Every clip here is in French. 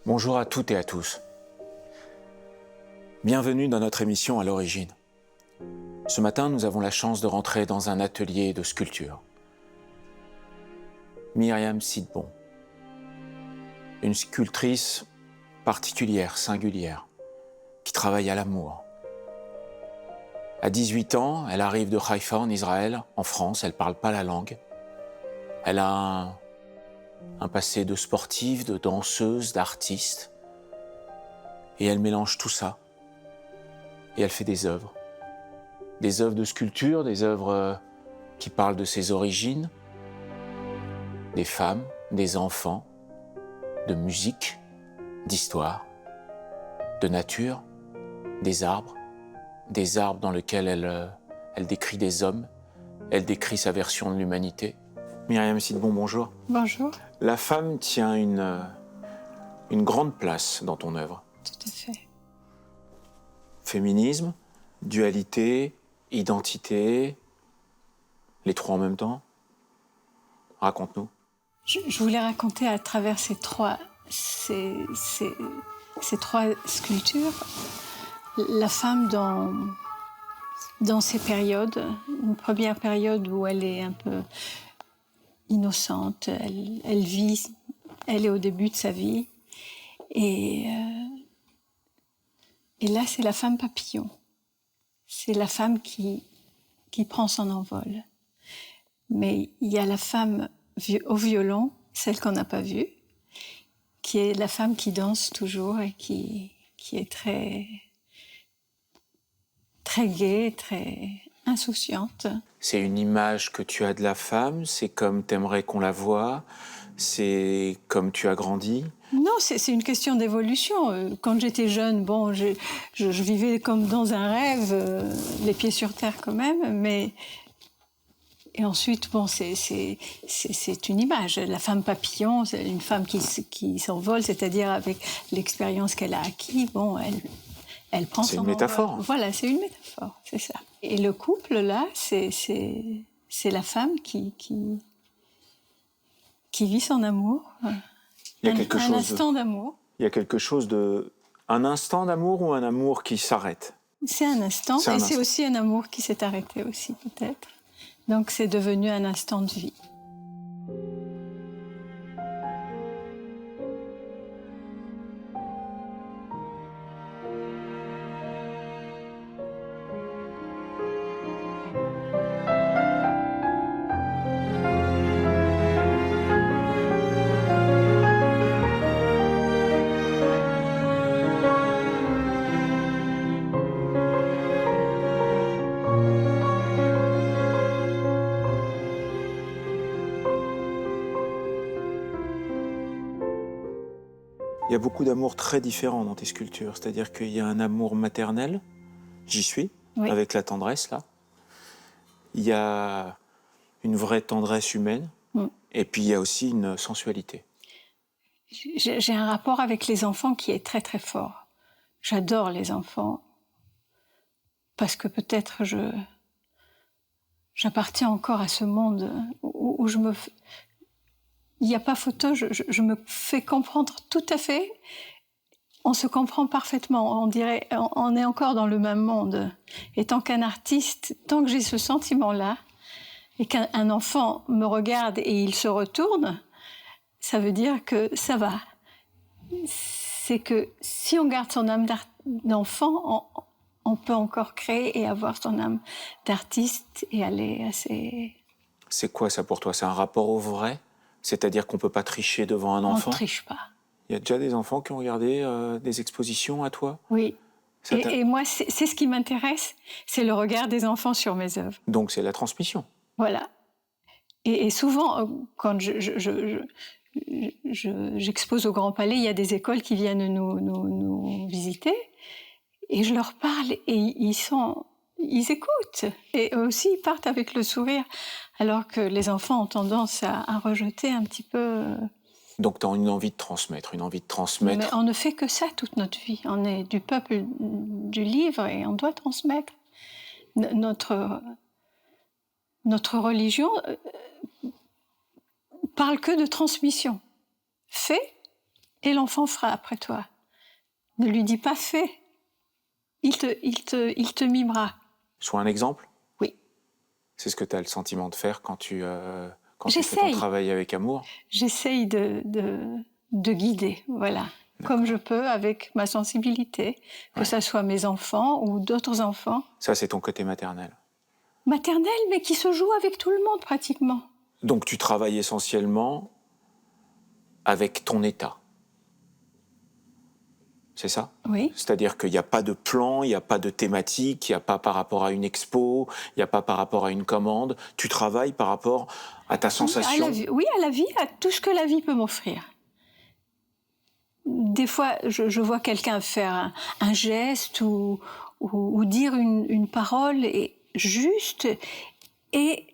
Bonjour à toutes et à tous. Bienvenue dans notre émission À l'origine. Ce matin, nous avons la chance de rentrer dans un atelier de sculpture. Myriam Sidbon, une sculptrice particulière, singulière, qui travaille à l'amour. À 18 ans, elle arrive de Haïfa en Israël, en France, elle ne parle pas la langue. Elle a un passé de sportive, de danseuse, d'artiste. Et elle mélange tout ça. Et elle fait des œuvres de sculpture, des œuvres qui parlent de ses origines, des femmes, des enfants, de musique, d'histoire, de nature, des arbres dans lesquels elle décrit des hommes, elle décrit sa version de l'humanité. Myriam Sidbon, bonjour. Bonjour. La femme tient une grande place dans ton œuvre. Tout à fait. Féminisme, dualité, identité, les trois en même temps. Raconte-nous. Je voulais raconter à travers ces trois sculptures la femme dans ces périodes. Une première période où elle est un peu innocente, elle vit, elle est au début de sa vie. Et là, c'est la femme papillon. C'est la femme qui prend son envol. Mais il y a la femme au violon, celle qu'on n'a pas vue, qui est la femme qui danse toujours et qui est très, très gaie, très insouciante. C'est une image que tu as de la femme, c'est comme t'aimerais qu'on la voie, c'est comme tu as grandi. Non, c'est une question d'évolution. Quand j'étais jeune, bon, je vivais comme dans un rêve, les pieds sur terre quand même, mais... Et ensuite, bon, c'est une image. La femme papillon, c'est une femme qui s'envole, c'est-à-dire avec l'expérience qu'elle a acquis, bon, elle prend son envol. C'est une métaphore. Voilà, c'est une métaphore, c'est ça. Et le couple, là, c'est la femme qui vit son amour. Il y a quelque chose. Un instant d'amour. Il y a quelque chose de... Un instant d'amour ou un amour qui s'arrête? C'est un instant, et c'est aussi un amour qui s'est arrêté aussi, peut-être. Donc c'est devenu un instant de vie. Il y a beaucoup d'amour très différents dans tes sculptures. C'est-à-dire qu'il y a un amour maternel, j'y suis, oui. Avec la tendresse, là. Il y a une vraie tendresse humaine, et puis il y a aussi une sensualité. J'ai un rapport avec les enfants qui est très très fort. J'adore les enfants, parce que peut-être j'appartiens encore à ce monde où je me... Il n'y a pas photo, je me fais comprendre tout à fait. On se comprend parfaitement, on dirait, on est encore dans le même monde. Et tant qu'un artiste, tant que j'ai ce sentiment-là, et qu'un enfant me regarde et il se retourne, ça veut dire que ça va. C'est que si on garde son âme d'enfant, on peut encore créer et avoir son âme d'artiste et aller assez... C'est quoi ça pour toi? C'est un rapport au vrai? C'est-à-dire qu'on ne peut pas tricher devant un enfant? On ne triche pas. Il y a déjà des enfants qui ont regardé des expositions à toi? Oui. Et moi, c'est ce qui m'intéresse, c'est le regard des enfants sur mes œuvres. Donc c'est la transmission. Voilà. Et souvent, quand j'expose au Grand Palais, il y a des écoles qui viennent nous visiter, et je leur parle, et ils écoutent. Et eux aussi, ils partent avec le sourire, alors que les enfants ont tendance à rejeter un petit peu... Donc tu as une envie de transmettre, Mais on ne fait que ça toute notre vie. On est du peuple du livre et on doit transmettre. Notre religion parle que de transmission. Fais et l'enfant fera après toi. Ne lui dis pas fais. Il te mimera. Soit un exemple. Oui. C'est ce que tu as le sentiment de faire quand tu fais ton J'essaye. travail avec amour. J'essaye de guider, voilà. Comme je peux avec ma sensibilité, que ça soit mes enfants ou d'autres enfants. Ça, c'est ton côté maternel. Maternel, mais qui se joue avec tout le monde pratiquement. Donc tu travailles essentiellement avec ton état. C'est ça? Oui. C'est-à-dire qu'il n'y a pas de plan, il n'y a pas de thématique, il n'y a pas par rapport à une expo, il n'y a pas par rapport à une commande. Tu travailles par rapport à ta sensation. À la vie, à tout ce que la vie peut m'offrir. Des fois, je vois quelqu'un faire un geste ou dire une parole juste, et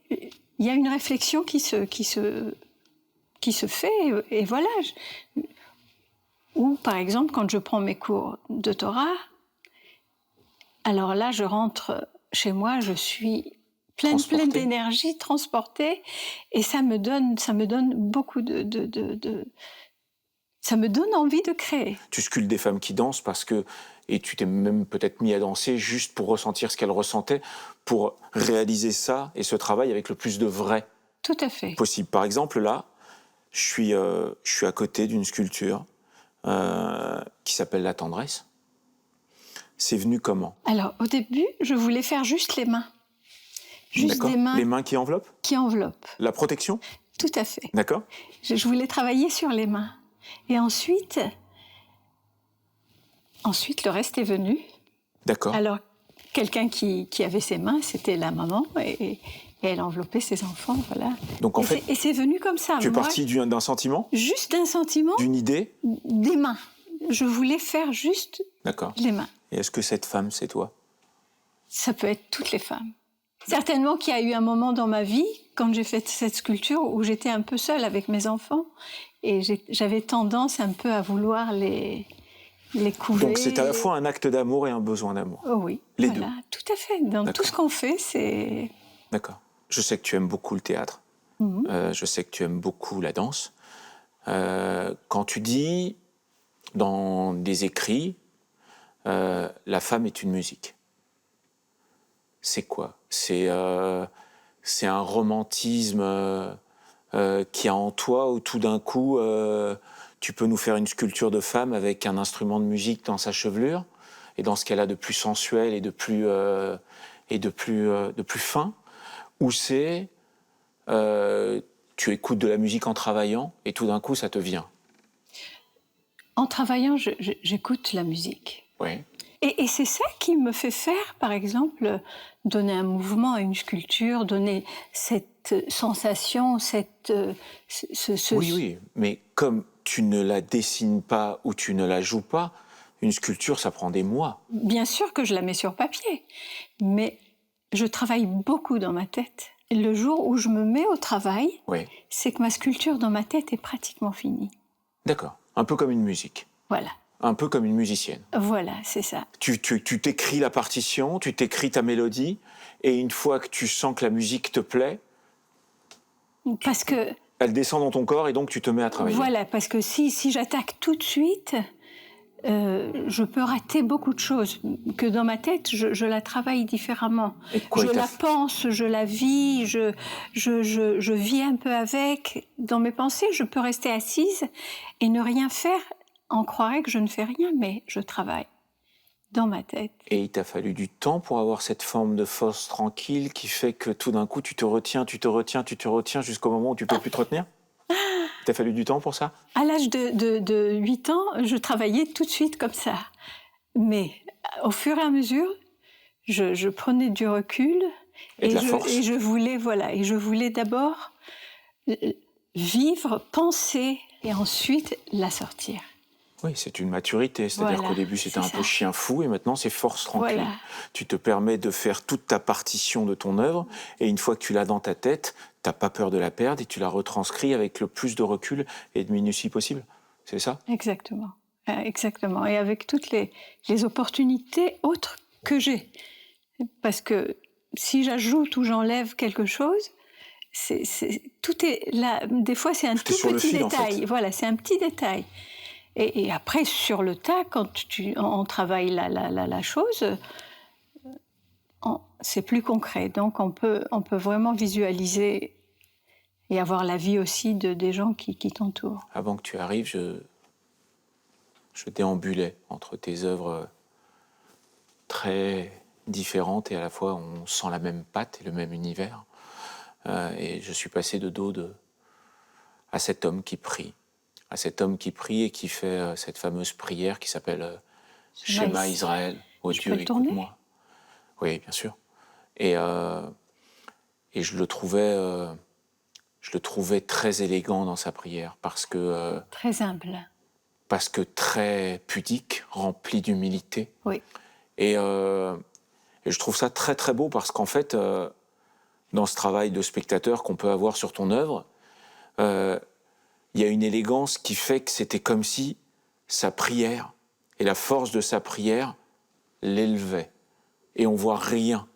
il y a une réflexion qui se fait, et voilà. Ou par exemple, quand je prends mes cours de Torah, alors là, je rentre chez moi, je suis pleine d'énergie, transportée, et ça me donne beaucoup ça me donne envie de créer. Tu sculptes des femmes qui dansent et tu t'es même peut-être mis à danser juste pour ressentir ce qu'elles ressentaient, pour réaliser ça et ce travail avec le plus de vrai Tout à fait. possible. Par exemple, là, je suis à côté d'une sculpture qui s'appelle La Tendresse. C'est venu comment? Alors, au début, je voulais faire juste les mains. Juste des mains. Les mains qui enveloppent? Qui enveloppent. La protection? Tout à fait. D'accord. Je voulais travailler sur les mains. Et ensuite, le reste est venu. D'accord. Alors, quelqu'un qui avait ses mains, c'était la maman, et elle enveloppait ses enfants, voilà. Donc en fait, et c'est venu comme ça. Tu es parti d'un sentiment? Juste d'un sentiment. D'une idée? Des mains. Je voulais faire juste les mains. Et est-ce que cette femme, c'est toi? Ça peut être toutes les femmes. Certainement qu'il y a eu un moment dans ma vie, quand j'ai fait cette sculpture, où j'étais un peu seule avec mes enfants, et j'avais tendance un peu à vouloir les couver. Donc c'est à la fois un acte d'amour et un besoin d'amour. Oh oui, les deux. Tout à fait. Dans tout ce qu'on fait, c'est... D'accord. Je sais que tu aimes beaucoup le théâtre. Je sais que tu aimes beaucoup la danse. Quand tu dis dans des écrits, la femme est une musique. C'est quoi? C'est un romantisme qu'il y a en toi, où tout d'un coup, tu peux nous faire une sculpture de femme avec un instrument de musique dans sa chevelure, et dans ce qu'elle a de plus sensuel et de plus fin, ou c'est tu écoutes de la musique en travaillant et tout d'un coup ça te vient? En travaillant, j'écoute la musique. Oui. Et c'est ça qui me fait faire, par exemple, donner un mouvement à une sculpture, donner cette sensation, Oui, mais comme tu ne la dessines pas ou tu ne la joues pas, une sculpture, ça prend des mois. Bien sûr que je la mets sur papier, mais je travaille beaucoup dans ma tête. Et le jour où je me mets au travail, c'est que ma sculpture dans ma tête est pratiquement finie. D'accord, un peu comme une musique. Voilà. Un peu comme une musicienne. Voilà, c'est ça. Tu t'écris la partition, tu t'écris ta mélodie, et une fois que tu sens que la musique te plaît, parce que elle descend dans ton corps et donc tu te mets à travailler. Voilà, parce que si j'attaque tout de suite, je peux rater beaucoup de choses. Que dans ma tête, je la travaille différemment. Je la pense, je la vis, je vis un peu avec. Dans mes pensées, je peux rester assise et ne rien faire. On croirait que je ne fais rien, mais je travaille dans ma tête. Et il t'a fallu du temps pour avoir cette forme de force tranquille qui fait que tout d'un coup, tu te retiens jusqu'au moment où tu ne peux plus te retenir? Il t'a fallu du temps pour ça? À l'âge de 8 ans, je travaillais tout de suite comme ça. Mais au fur et à mesure, je prenais du recul et je voulais d'abord vivre, penser et ensuite la sortir. Oui, c'est une maturité, c'est-à-dire qu'au début c'était un peu chien fou et maintenant c'est force tranquille. Voilà. Tu te permets de faire toute ta partition de ton œuvre et une fois que tu l'as dans ta tête, t'as pas peur de la perdre et tu la retranscris avec le plus de recul et de minutie possible. C'est ça? Exactement. Exactement. Et avec toutes les opportunités autres que j'ai. Parce que si j'ajoute ou j'enlève quelque chose, tout est là. Des fois c'est un tout petit détail. En fait. Voilà, c'est un petit détail. Et après, sur le tas, quand on travaille la chose, c'est plus concret. Donc on peut vraiment visualiser et avoir l'avis aussi des gens qui t'entourent. Avant que tu arrives, je déambulais entre tes œuvres très différentes et à la fois on sent la même patte et le même univers. Et je suis passé de dos à cet homme qui prie. À cet homme qui prie et qui fait cette fameuse prière qui s'appelle Shema Israël. Oh Dieu, écoute-moi. Oui, bien sûr. Et je le trouvais très élégant dans sa prière parce que très humble, parce que très pudique, rempli d'humilité. Oui. Et je trouve ça très très beau parce qu'en fait, dans ce travail de spectateur qu'on peut avoir sur ton œuvre, il y a une élégance qui fait que c'était comme si sa prière et la force de sa prière l'élevait. Et on voit rien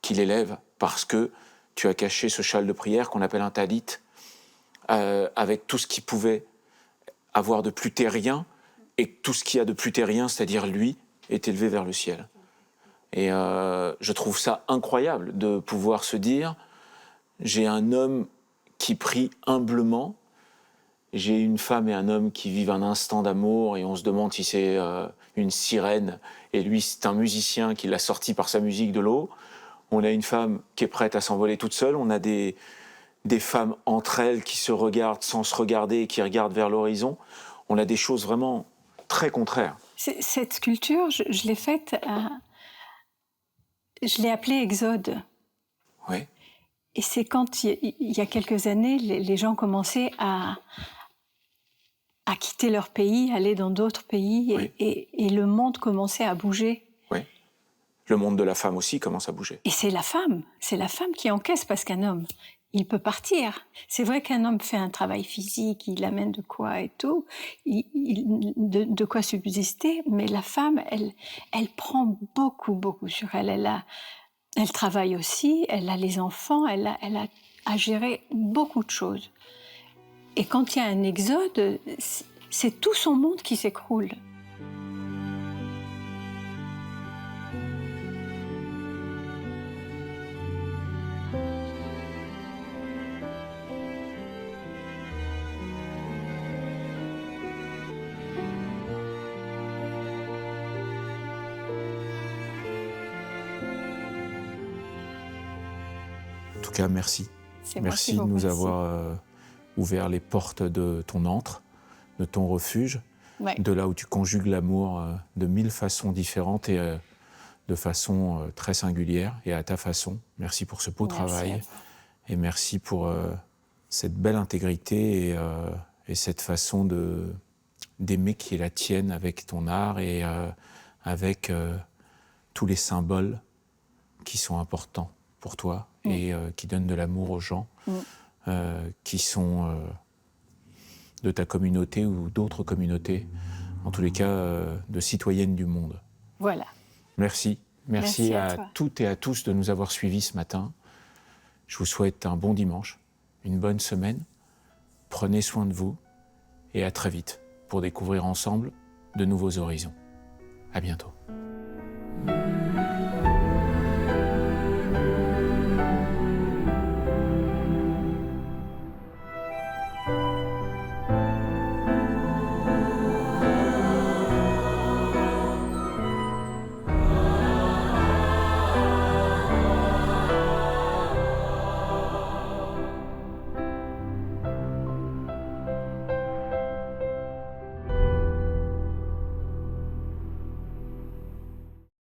qui l'élève parce que tu as caché ce châle de prière qu'on appelle un talit avec tout ce qui pouvait avoir de plus terrien et tout ce qu'il y a de plus terrien, c'est-à-dire lui, est élevé vers le ciel. Et je trouve ça incroyable de pouvoir se dire j'ai un homme qui prie humblement, j'ai une femme et un homme qui vivent un instant d'amour et on se demande si c'est une sirène et lui c'est un musicien qui l'a sorti par sa musique de l'eau. On a une femme qui est prête à s'envoler toute seule, on a des femmes entre elles qui se regardent sans se regarder et qui regardent vers l'horizon. On a des choses vraiment très contraires. Cette sculpture, je l'ai faite, je l'ai appelée Exode. Oui. Et c'est quand, il y a quelques années, les gens commençaient à quitter leur pays, aller dans d'autres pays, Oui. et le monde commençait à bouger. Oui. Le monde de la femme aussi commence à bouger. Et c'est la femme qui encaisse, parce qu'un homme, il peut partir. C'est vrai qu'un homme fait un travail physique, il amène de quoi et tout, de quoi subsister, mais la femme, elle prend beaucoup, beaucoup sur elle. Elle travaille aussi, elle a les enfants, elle a à gérer beaucoup de choses. Et quand il y a un exode, c'est tout son monde qui s'écroule. En tout cas, merci. Merci de nous avoir ouvert les portes de ton antre, de ton refuge, Ouais. de là où tu conjugues l'amour de 1000 façons différentes et de façon très singulière et à ta façon. Merci pour ce beau travail et merci pour cette belle intégrité et cette façon d'aimer qui est la tienne avec ton art et avec tous les symboles qui sont importants pour toi et qui donnent de l'amour aux gens qui sont de ta communauté ou d'autres communautés, en tous les cas de citoyennes du monde. Voilà. Merci. Merci à toi. toutes et à tous de nous avoir suivis ce matin. Je vous souhaite un bon dimanche, une bonne semaine. Prenez soin de vous et à très vite pour découvrir ensemble de nouveaux horizons. À bientôt.